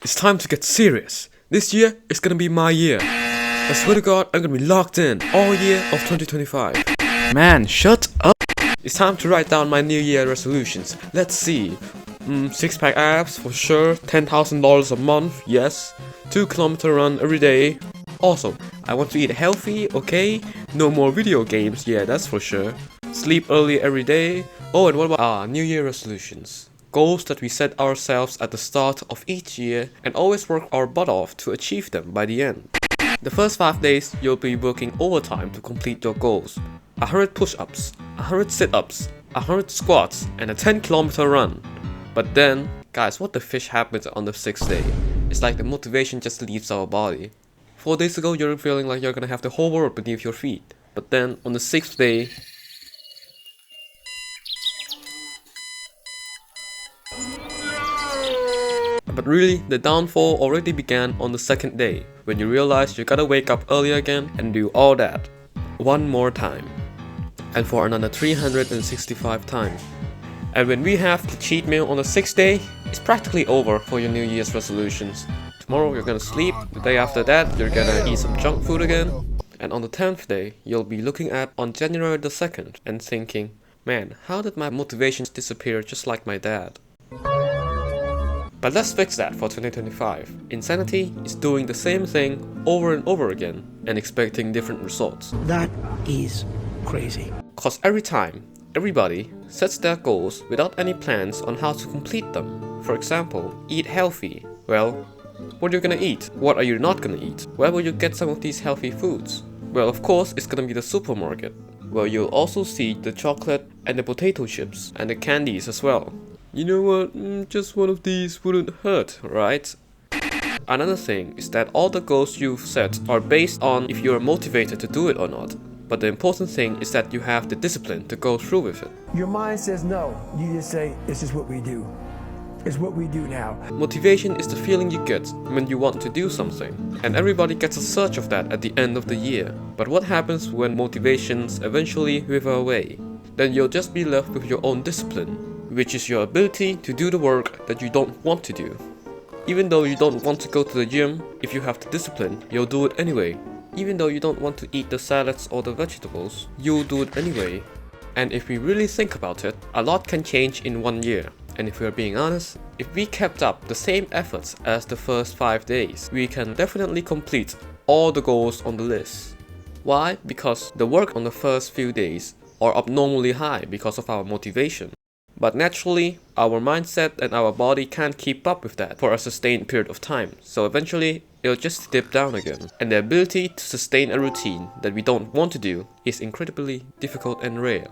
It's time to get serious. This year is gonna be my year. I swear to God, I'm gonna be locked in all year of 2025. Man, shut up. It's time to write down my New Year resolutions. Let's see. 6-pack abs for sure. $10,000 a month, yes. 2-kilometer run every day. Also, I want to eat healthy, okay? No more video games, yeah, that's for sure. Sleep early every day. Oh, and what about New Year resolutions? Goals that we set ourselves at the start of each year and always work our butt off to achieve them by the end. The first 5 days, you'll be working overtime to complete your goals. 100 push-ups, 100 sit-ups, 100 squats, and a 10-kilometer run. But then, guys, what the fish happens on the 6th day? It's like the motivation just leaves our body. 4 days ago, you're feeling like you're gonna have the whole world beneath your feet. But then, on the 6th day, but really, the downfall already began on the 2nd day, when you realize you gotta wake up early again and do all that. One more time. And for another 365 times. And when we have the cheat meal on the 6th day, it's practically over for your New Year's resolutions. Tomorrow you're gonna sleep, the day after that you're gonna eat some junk food again. And on the 10th day, you'll be looking at on January the 2nd and thinking, man, how did my motivations disappear just like my dad? But let's fix that for 2025. Insanity is doing the same thing over and over again and expecting different results. That is crazy. Cause every time, everybody sets their goals without any plans on how to complete them. For example, eat healthy. Well, what are you gonna eat? What are you not gonna eat? Where will you get some of these healthy foods? Well, of course, it's gonna be the supermarket, where you'll also see the chocolate and the potato chips and the candies as well. You know what, just one of these wouldn't hurt, right? Another thing is that all the goals you've set are based on if you're motivated to do it or not. But the important thing is that you have the discipline to go through with it. Your mind says no. You just say, this is what we do. It's what we do now. Motivation is the feeling you get when you want to do something. And everybody gets a surge of that at the end of the year. But what happens when motivations eventually wither away? Then you'll just be left with your own discipline, which is your ability to do the work that you don't want to do. Even though you don't want to go to the gym, if you have the discipline, you'll do it anyway. Even though you don't want to eat the salads or the vegetables, you'll do it anyway. And if we really think about it, a lot can change in 1 year. And if we're being honest, if we kept up the same efforts as the first 5 days, we can definitely complete all the goals on the list. Why? Because the work on the first few days are abnormally high because of our motivation. But naturally, our mindset and our body can't keep up with that for a sustained period of time, so eventually it'll just dip down again. And the ability to sustain a routine that we don't want to do is incredibly difficult and rare.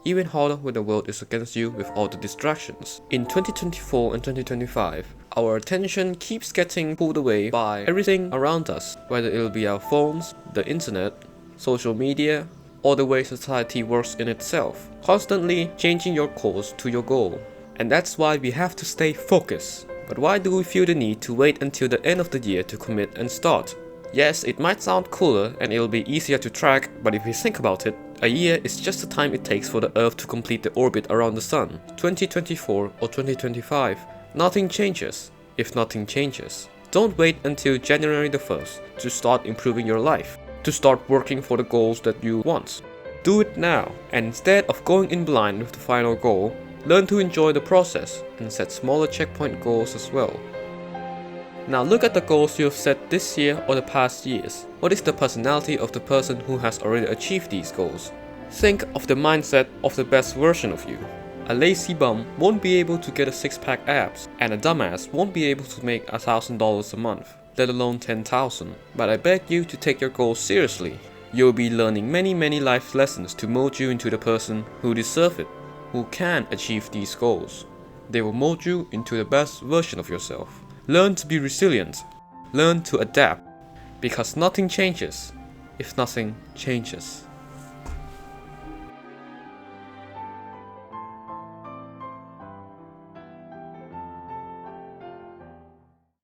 Even harder when the world is against you with all the distractions. In 2024 and 2025, our attention keeps getting pulled away by everything around us, whether it'll be our phones, the internet, social media, or the way society works in itself, constantly changing your course to your goal. And that's why we have to stay focused. But why do we feel the need to wait until the end of the year to commit and start? Yes, it might sound cooler and it'll be easier to track, but if you think about it, a year is just the time it takes for the Earth to complete the orbit around the Sun. 2024 or 2025, nothing changes if nothing changes. Don't wait until January the 1st to start improving your life, to start working for the goals that you want. Do it now, and instead of going in blind with the final goal, learn to enjoy the process and set smaller checkpoint goals as well. Now look at the goals you have set this year or the past years. What is the personality of the person who has already achieved these goals? Think of the mindset of the best version of you. A lazy bum won't be able to get a 6-pack abs, and a dumbass won't be able to make $1,000 a month, let alone 10,000. But I beg you to take your goals seriously. You'll be learning many life lessons to mold you into the person who deserves it, who can achieve these goals. They will mold you into the best version of yourself. Learn to be resilient. Learn to adapt. Because nothing changes if nothing changes.